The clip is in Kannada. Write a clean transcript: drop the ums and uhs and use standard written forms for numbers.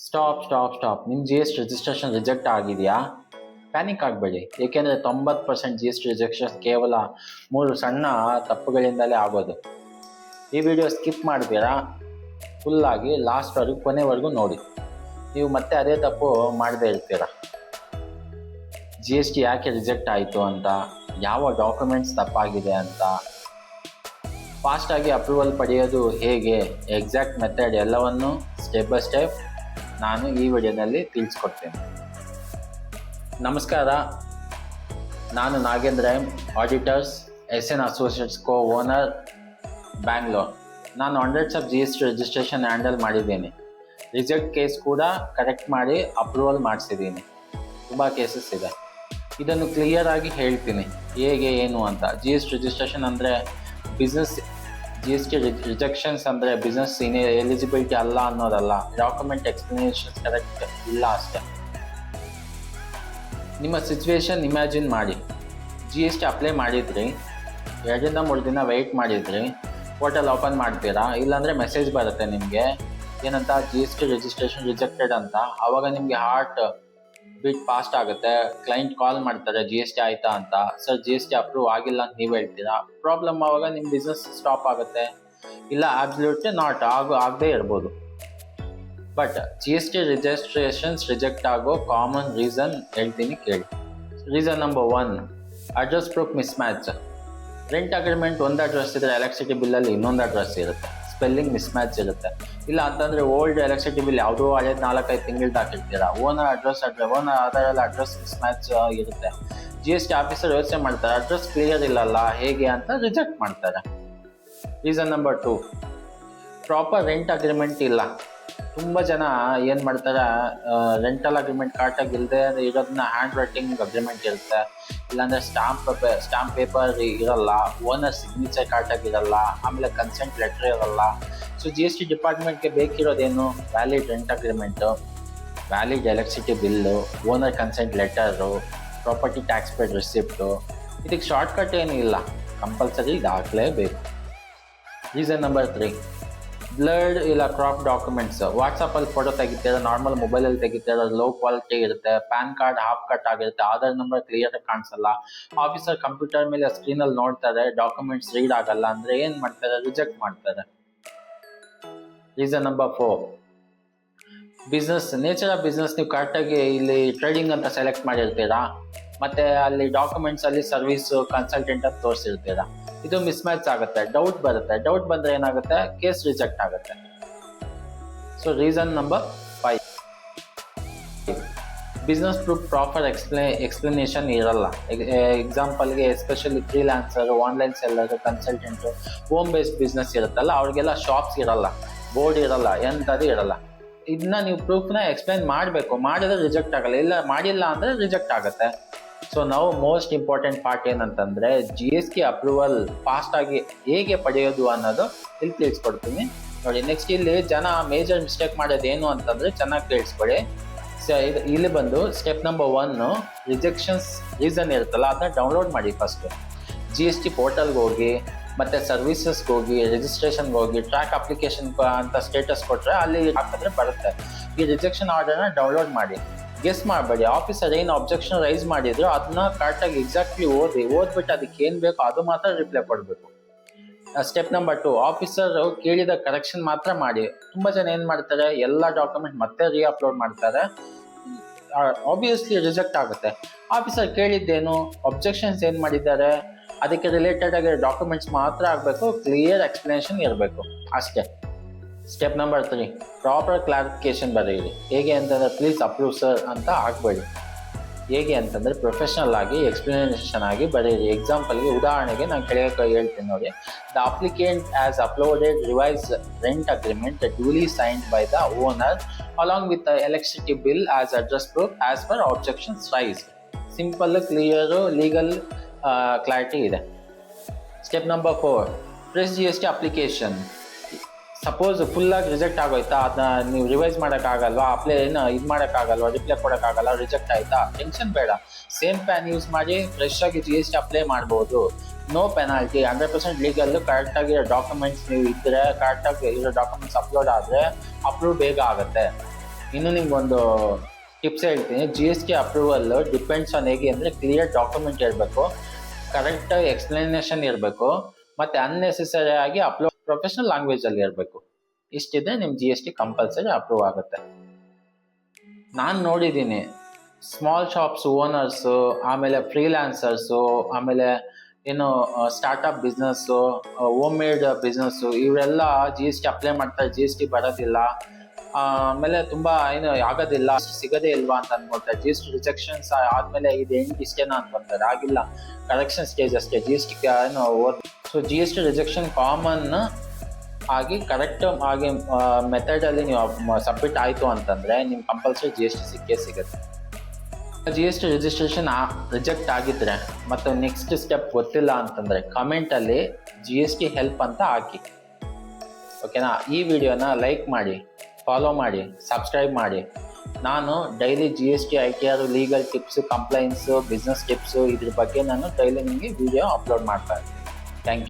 ಸ್ಟಾಪ್ ನಿಮ್ಮ GST ರಿಜಿಸ್ಟ್ರೇಷನ್ ರಿಜೆಕ್ಟ್ ಆಗಿದೆಯಾ? ಪ್ಯಾನಿಕ್ ಆಗಬೇಡಿ, ಏಕೆಂದರೆ 90% GST ರಿಜೆಕ್ಷನ್ ಕೇವಲ 3 ಸಣ್ಣ ತಪ್ಪುಗಳಿಂದಲೇ ಆಗೋದು. ಈ ವಿಡಿಯೋ ಸ್ಕಿಪ್ ಮಾಡ್ತೀರಾ, ಫುಲ್ಲಾಗಿ ಲಾಸ್ಟ್ವರೆಗೂ ಕೊನೆವರೆಗೂ ನೋಡಿ. ನೀವು ಮತ್ತೆ ಅದೇ ತಪ್ಪು ಮಾಡದೇ ಇರ್ತೀರ. GST ಯಾಕೆ ರಿಜೆಕ್ಟ್ ಆಯಿತು ಅಂತ, ಯಾವ ಡಾಕ್ಯುಮೆಂಟ್ಸ್ ತಪ್ಪಾಗಿದೆ ಅಂತ, ಫಾಸ್ಟಾಗಿ ಅಪ್ರೂವಲ್ ಪಡೆಯೋದು ಹೇಗೆ, ಎಕ್ಸಾಕ್ಟ್ ಮೆಥಡ್ ಎಲ್ಲವನ್ನು ಸ್ಟೆಪ್ ಬೈ ಸ್ಟೆಪ್ ನಾನು ಈ ವಿಡಿಯೋನಲ್ಲಿ ತಿಳಿಸ್ಕೊಡ್ತೇನೆ. ನಮಸ್ಕಾರ, ನಾನು Nagendra M, auditors, SN associates co owner, Bangalore. ನಾನು hundreds of GST registration handle ಮಾಡಿದ್ದೀನಿ. ರಿಜೆಕ್ಟ್ ಕೇಸ್ ಕೂಡ ಕರೆಕ್ಟ್ ಮಾಡಿ ಅಪ್ರೂವಲ್ ಮಾಡಿಸಿದ್ದೀನಿ. ತುಂಬ ಕೇಸಸ್ ಇದೆ. ಇದನ್ನು ಕ್ಲಿಯರ್ ಆಗಿ ಹೇಳ್ತೀನಿ ಹೇಗೆ ಏನು ಅಂತ. GST ರಿಜಿಸ್ಟ್ರೇಷನ್ ಅಂದರೆ ಬಿಸ್ನೆಸ್, GST ರಿಜೆಕ್ಷನ್ಸ್ ಅಂದರೆ ಬಿಸ್ನೆಸ್ ಎಲಿಜಿಬಿಲಿಟಿ ಅಲ್ಲ ಅನ್ನೋದಲ್ಲ. ಡಾಕ್ಯುಮೆಂಟ್ ಎಕ್ಸ್ಪ್ಲನೇಷನ್ಸ್ ಕರೆಕ್ಟ್ ಇಲ್ಲ ಅಷ್ಟೇ. ನಿಮ್ಮ ಸಿಚುವೇಶನ್ ಇಮ್ಯಾಜಿನ್ ಮಾಡಿ. GST ಅಪ್ಲೈ ಮಾಡಿದ್ರಿ, 2-3 ದಿನ ವೆಯ್ಟ್ ಮಾಡಿದ್ರಿ, ಪೋರ್ಟಲ್ ಓಪನ್ ಮಾಡ್ತೀರಾ, ಇಲ್ಲಾಂದರೆ ಮೆಸೇಜ್ ಬರುತ್ತೆ ನಿಮಗೆ ಏನಂತ, GST ರಿಜಿಸ್ಟ್ರೇಷನ್ ರಿಜೆಕ್ಟೆಡ್ ಅಂತ. ಆವಾಗ ನಿಮಗೆ ಹಾರ್ಟ್ ಬೀಟ್ ಫಾಸ್ಟ್ ಆಗುತ್ತೆ. ಕ್ಲೈಂಟ್ ಕಾಲ್ ಮಾಡ್ತಾರೆ GST ಆಯಿತಾ ಅಂತ. ಸರ್ GST ಅಪ್ರೂವ್ ಆಗಿಲ್ಲ ಅಂತ ನೀವು ಹೇಳ್ತೀರಾ. ಪ್ರಾಬ್ಲಮ್ ಆವಾಗ ನಿಮ್ಮ ಬಿಸ್ನೆಸ್ ಸ್ಟಾಪ್ ಆಗುತ್ತೆ, ಇಲ್ಲ ಆಬ್ಸಲ್ಯೂಟ್ಲಿ ನಾಟ್ ಆಗದೇ ಇರ್ಬೋದು. ಬಟ್ GST ರಿಜಿಸ್ಟ್ರೇಷನ್ಸ್ ರಿಜೆಕ್ಟ್ ಆಗೋ ಕಾಮನ್ ರೀಸನ್ ಹೇಳ್ತೀನಿ ಕೇಳಿ. Reason number 1, address proof miss match. Rent agreement ಒಂದು ಅಡ್ರೆಸ್ ಇದ್ದರೆ ಎಲೆಕ್ಟ್ರಿಸಿಟಿ ಬಿಲ್ಲಲ್ಲಿ ಇನ್ನೊಂದು ಅಡ್ರೆಸ್ ಇರುತ್ತೆ. ಸ್ಪೆಲ್ಲಿಂಗ್ ಮಿಸ್ ಮ್ಯಾಚ್ ಇರುತ್ತೆ. ಇಲ್ಲ ಅಂತಂದರೆ ಓಲ್ಡ್ ಎಲೆಕ್ಟ್ರಿಸಿಟಿ ಬಿಲ್ ಯಾವುದೋ ಹಳೇದು 4-5 ತಿಂಗಳು ಹಾಕಿರ್ತೀರ. ಓನರ್ ಅದರಲ್ಲಿ ಅಡ್ರೆಸ್ ಮಿಸ್ ಮ್ಯಾಚ್ ಇರುತ್ತೆ. GST ಆಫೀಸರ್ ಯೋಚನೆ ಮಾಡ್ತಾರೆ, ಅಡ್ರೆಸ್ ಕ್ಲಿಯರ್ ಇಲ್ಲಲ್ಲ ಹೇಗೆ ಅಂತ ರಿಜೆಕ್ಟ್ ಮಾಡ್ತಾರೆ. Reason number 2, proper rent agreement ಇಲ್ಲ. ತುಂಬ ಜನ ಏನು ಮಾಡ್ತಾರೆ, ರೆಂಟಲ್ ಅಗ್ರಿಮೆಂಟ್ ಕರೆಕ್ಟಾಗಿ ಇಲ್ಲದೆ ಇರೋದನ್ನ ಹ್ಯಾಂಡ್ ರೈಟಿಂಗ್ ಅಗ್ರಿಮೆಂಟ್ ಇರುತ್ತೆ, ಇಲ್ಲಾಂದರೆ ಸ್ಟಾಂಪ್ ಪೇಪರ್ ಇರಲ್ಲ, ಓನರ್ ಸಿಗ್ನೇಚರ್ ಕರೆಕ್ಟಾಗಿ ಇರಲ್ಲ, ಆಮೇಲೆ ಕನ್ಸೆಂಟ್ ಲೆಟ್ರ್ ಇರಲ್ಲ. ಸೊ GST ಡಿಪಾರ್ಟ್ಮೆಂಟ್ಗೆ ಬೇಕಿರೋದೇನು, valid rent agreement, valid electricity bill, owner consent letter, property tax paid receipt. ಇದಕ್ಕೆ ಶಾರ್ಟ್ಕಟ್ ಏನೂ ಇಲ್ಲ, ಕಂಪಲ್ಸರಿ ಇದಾಗಲೇಬೇಕು. ರೀಸನ್ ನಂಬರ್ 3, ಬ್ಲರ್ಡ್ ಇಲ್ಲ ಕ್ರಾಪ್ ಡಾಕ್ಯುಮೆಂಟ್ಸ್. ವಾಟ್ಸಪ್ಪಲ್ಲಿ ಫೋಟೋ ತೆಗಿತೀರ, ನಾರ್ಮಲ್ ಮೊಬೈಲಲ್ಲಿ ತೆಗಿತೀರ, ಲೋ ಕ್ವಾಲಿಟಿ ಇರುತ್ತೆ, ಪ್ಯಾನ್ ಕಾರ್ಡ್ ಹಾಫ್ ಕಟ್ ಆಗಿರುತ್ತೆ, ಆಧಾರ್ ನಂಬರ್ ಕ್ಲಿಯರಾಗಿ ಕಾಣಿಸಲ್ಲ. ಆಫೀಸರ್ ಕಂಪ್ಯೂಟರ್ ಮೇಲೆ ಸ್ಕ್ರೀನಲ್ಲಿ ನೋಡ್ತಾರೆ, ಡಾಕ್ಯುಮೆಂಟ್ಸ್ ರೀಡ್ ಆಗಲ್ಲ ಅಂದರೆ ಏನು ಮಾಡ್ತಾರೆ, ರಿಜೆಕ್ಟ್ ಮಾಡ್ತಾರೆ. Reason number 4, business, nature of business. ನೀವು ಕರೆಕ್ಟಾಗಿ ಇಲ್ಲಿ ಟ್ರೇಡಿಂಗ್ ಅಂತ ಸೆಲೆಕ್ಟ್ ಮಾಡಿರ್ತೀರಾ, ಮತ್ತು ಅಲ್ಲಿ ಡಾಕ್ಯುಮೆಂಟ್ಸಲ್ಲಿ ಸರ್ವಿಸು ಕನ್ಸಲ್ಟೆಂಟ್ ಅಂತ ತೋರಿಸಿರ್ತೀರಾ. ಇದು ಮಿಸ್ ಮ್ಯಾಚ್ ಆಗುತ್ತೆ, ಡೌಟ್ ಬರುತ್ತೆ. ಡೌಟ್ ಬಂದರೆ ಏನಾಗುತ್ತೆ, ಕೇಸ್ ರಿಜೆಕ್ಟ್ ಆಗುತ್ತೆ. So reason number 5, business proof proper explanation ಇರಲ್ಲ. ಎಕ್ಸಾಂಪಲ್ಗೆ especially freelancer, online seller, consultant, home based business ಇರುತ್ತಲ್ಲ, ಅವ್ರಿಗೆಲ್ಲ ಶಾಪ್ಸ್ ಇರಲ್ಲ, ಬೋರ್ಡ್ ಇರಲ್ಲ, ಎಂಥದ್ದು ಇರಲ್ಲ. ಇದನ್ನ ನೀವು ಪ್ರೂಫ್ನ ಎಕ್ಸ್ಪ್ಲೈನ್ ಮಾಡಬೇಕು, ಮಾಡಿದ್ರೆ ರಿಜೆಕ್ಟ್ ಆಗಲ್ಲ, ಇಲ್ಲ ಮಾಡಿಲ್ಲ ಅಂದರೆ ರಿಜೆಕ್ಟ್ ಆಗುತ್ತೆ. ಸೊ ನಾವು ಮೋಸ್ಟ್ ಇಂಪಾರ್ಟೆಂಟ್ ಪಾರ್ಟ್ ಏನಂತಂದರೆ GST ಅಪ್ರೂವಲ್ ಫಾಸ್ಟಾಗಿ ಹೇಗೆ ಪಡೆಯೋದು ಅನ್ನೋದು ಇಲ್ಲಿ ತಿಳಿಸ್ಕೊಡ್ತೀನಿ ನೋಡಿ. ನೆಕ್ಸ್ಟ್ ಇಲ್ಲಿ ಜನ ಮೇಜರ್ ಮಿಸ್ಟೇಕ್ ಮಾಡೋದೇನು ಅಂತಂದರೆ ಚೆನ್ನಾಗಿ ಕೇಳಿಸ್ಕೊಳ್ಳಿ. ಇಲ್ಲಿ ಬಂದು ಸ್ಟೆಪ್ ನಂಬರ್ 1, ರಿಜೆಕ್ಷನ್ಸ್ ರೀಸನ್ ಇರುತ್ತಲ್ಲ ಅದನ್ನ ಡೌನ್ಲೋಡ್ ಮಾಡಿ. ಫಸ್ಟು GST ಪೋರ್ಟಲ್ಗೆ ಹೋಗಿ, ಮತ್ತು ಸರ್ವಿಸಸ್ಗೆ ಹೋಗಿ, ರಿಜಿಸ್ಟ್ರೇಷನ್ಗೆ ಹೋಗಿ, ಟ್ರ್ಯಾಕ್ ಅಪ್ಲಿಕೇಶನ್ ಅಂತ ಸ್ಟೇಟಸ್ ಕೊಟ್ಟರೆ ಅಲ್ಲಿ ಹಾಕಿದ್ರೆ ಬರುತ್ತೆ. ಈ ರಿಜೆಕ್ಷನ್ ಆರ್ಡರ್ನ ಡೌನ್ಲೋಡ್ ಮಾಡಿ. ಗೆಸ್ ಮಾಡಬೇಡಿ, ಆಫೀಸರ್ ಏನು ಅಬ್ಜೆಕ್ಷನ್ ರೈಸ್ ಮಾಡಿದ್ರು ಅದನ್ನ ಕರೆಕ್ಟಾಗಿ ಎಕ್ಸಾಕ್ಟ್ಲಿ ಓದ್ಬಿಟ್ಟು ಅದಕ್ಕೆ ಏನು ಬೇಕೋ ಅದು ಮಾತ್ರ ರಿಪ್ಲೈ ಕೊಡಬೇಕು. ಸ್ಟೆಪ್ ನಂಬರ್ 2, ಆಫೀಸರ್ ಕೇಳಿದ ಕರೆಕ್ಷನ್ ಮಾತ್ರ ಮಾಡಿ. ತುಂಬ ಜನ ಏನು ಮಾಡ್ತಾರೆ, ಎಲ್ಲ ಡಾಕ್ಯುಮೆಂಟ್ ಮತ್ತೆ ಅಪ್ಲೋಡ್ ಮಾಡ್ತಾರೆ, ಆಬ್ವಿಯಸ್ಲಿ ರಿಜೆಕ್ಟ್ ಆಗುತ್ತೆ. ಆಫೀಸರ್ ಕೇಳಿದ್ದೇನು, ಅಬ್ಜೆಕ್ಷನ್ಸ್ ಏನು ಮಾಡಿದ್ದಾರೆ, ಅದಕ್ಕೆ ರಿಲೇಟೆಡ್ ಆಗಿ ಡಾಕ್ಯುಮೆಂಟ್ಸ್ ಮಾತ್ರ ಆಗಬೇಕು, ಕ್ಲಿಯರ್ ಎಕ್ಸ್ಪ್ಲನೇಷನ್ ಇರಬೇಕು ಅಷ್ಟೇ. ಸ್ಟೆಪ್ ನಂಬರ್ 3, ಪ್ರಾಪರ್ ಕ್ಲಾರಿಫಿಕೇಶನ್ ಬರೆಯಿರಿ. ಹೇಗೆ ಅಂತಂದರೆ ಪ್ಲೀಸ್ ಅಪ್ರೂವ್ ಸರ್ ಅಂತ ಆಗಬೇಡಿ. ಹೇಗೆ ಅಂತಂದರೆ ಪ್ರೊಫೆಷ್ನಲ್ ಆಗಿ ಎಕ್ಸ್ಪ್ಲನೇಷನ್ ಆಗಿ ಬರೆಯಿರಿ. ಎಕ್ಸಾಂಪಲ್ಗೆ, ಉದಾಹರಣೆಗೆ ನಾನು ಕೆಳಗೆ ಹೇಳ್ತೀನಿ ನೋಡಿ. The applicant has uploaded revise rent agreement duly signed by the owner along with the electricity bill as address proof as per objections raised. Simple, clear, legal clarity ಇದೆ. Step number 4, press GST application. Suppose ಫುಲ್ಲಾಗಿ ರಿಜೆಕ್ಟ್ ಆಗೋಯ್ತಾ, ಅದನ್ನ ನೀವು ರಿವೈಸ್ ಮಾಡೋಕ್ಕಾಗಲ್ವಾ, ಇದು ಮಾಡೋಕ್ಕಾಗಲ್ವಾ, ರಿಪ್ಲೈ ಕೊಡೋಕ್ಕಾಗಲ್ಲ, ರಿಜೆಕ್ಟ್ ಆಯಿತಾ, ಟೆನ್ಷನ್ ಬೇಡ. ಸೇಮ್ ಪ್ಯಾನ್ ಯೂಸ್ ಮಾಡಿ ಫ್ರೆಶ್ ಆಗಿ GST ಅಪ್ಲೈ ಮಾಡ್ಬೋದು. No penalty, 100% legal. ಕರೆಕ್ಟಾಗಿರೋ ಡಾಕ್ಯುಮೆಂಟ್ಸ್ ನೀವು ಇದ್ದರೆ, ಕರೆಕ್ಟಾಗಿ ಇರೋ ಡಾಕ್ಯುಮೆಂಟ್ಸ್ ಅಪ್ಲೋಡ್ ಆದರೆ ಅಪ್ರೂವ್ ಬೇಗ ಆಗುತ್ತೆ. ಇನ್ನು ನಿಮ್ಗೊಂದು ಟಿಪ್ಸ್ ಹೇಳ್ತೀನಿ. G S T approval depends on ಹೇಗೆ ಅಂದರೆ ಕ್ಲಿಯರ್ ಡಾಕ್ಯುಮೆಂಟ್ ಇರಬೇಕು, ಕರೆಕ್ಟಾಗಿ ಎಕ್ಸ್ಪ್ಲನೇಷನ್ ಇರಬೇಕು, ಮತ್ತು ಅನ್ನೆಸೆಸರಿ ಆಗಿ ಪ್ರೊಫೆಷನಲ್ ಲ್ಯಾಂಗ್ವೇಜಲ್ಲಿ ಇರಬೇಕು. ಇಷ್ಟಿದ್ರೆ ನಿಮ್ಮ G S T compulsory approve ಆಗುತ್ತೆ. ನಾನು ನೋಡಿದ್ದೀನಿ ಸ್ಮಾಲ್ ಶಾಪ್ಸ್ ಓನರ್ಸು, ಆಮೇಲೆ ಫ್ರೀಲ್ಯಾನ್ಸರ್ಸು, ಆಮೇಲೆ ಏನು startup business, home made business, ಇವರೆಲ್ಲ ಜಿ ಎಸ್ ಟಿ ಅಪ್ಲೈ ಮಾಡ್ತಾರೆ, ಜಿ ಎಸ್ ಟಿ ಬರೋದಿಲ್ಲ, ಆಮೇಲೆ ತುಂಬ ಏನು ಆಗೋದಿಲ್ಲ, ಸಿಗೋದೇ ಇಲ್ವಾ ಅಂತ ಅನ್ಕೊಳ್ತಾರೆ. ಜಿ ಎಸ್ ಟಿ ರಿಜೆಕ್ಷನ್ಸ್ ಆದಮೇಲೆ ಇದು ಇಷ್ಟೇನಾ ಅನ್ಕೊಳ್ತಾರೆ. ಆಗಿಲ್ಲ, ಕರೆಕ್ಷನ್ ಸ್ಟೇಜ್ ಅಷ್ಟೇ. ಜಿ ಎಸ್ ಟಿ ಏನು so G S T rejection common ಆಗಿ ಕರೆಕ್ಟ್ ಆಗಿ ಮೆಥಡಲ್ಲಿ ನೀವು ಸಬ್ಮಿಟ್ ಆಯಿತು ಅಂತಂದರೆ ನಿಮ್ಗೆ ಕಂಪಲ್ಸರಿ ಜಿ ಎಸ್ ಟಿ ಸಿಗುತ್ತೆ. G S T registration reject ಆಗಿದ್ರೆ ಮತ್ತು ನೆಕ್ಸ್ಟ್ ಸ್ಟೆಪ್ ಗೊತ್ತಿಲ್ಲ ಅಂತಂದರೆ ಕಮೆಂಟಲ್ಲಿ ಜಿ ಎಸ್ ಟಿ ಹೆಲ್ಪ್ ಅಂತ ಹಾಕಿ. ಓಕೆನಾ? ಈ ವಿಡಿಯೋನ ಲೈಕ್ ಮಾಡಿ, ಫಾಲೋ ಮಾಡಿ, ಸಬ್ಸ್ಕ್ರೈಬ್ ಮಾಡಿ. ನಾನು daily G S T, I T R, legal tips, compliance, business tips ಇದ್ರ ಬಗ್ಗೆ ನಾನು ಡೈಲಿ ನಿಮಗೆ ವಿಡಿಯೋ ಅಪ್ಲೋಡ್ ಮಾಡ್ತಾ ಇದ್ದೀನಿ.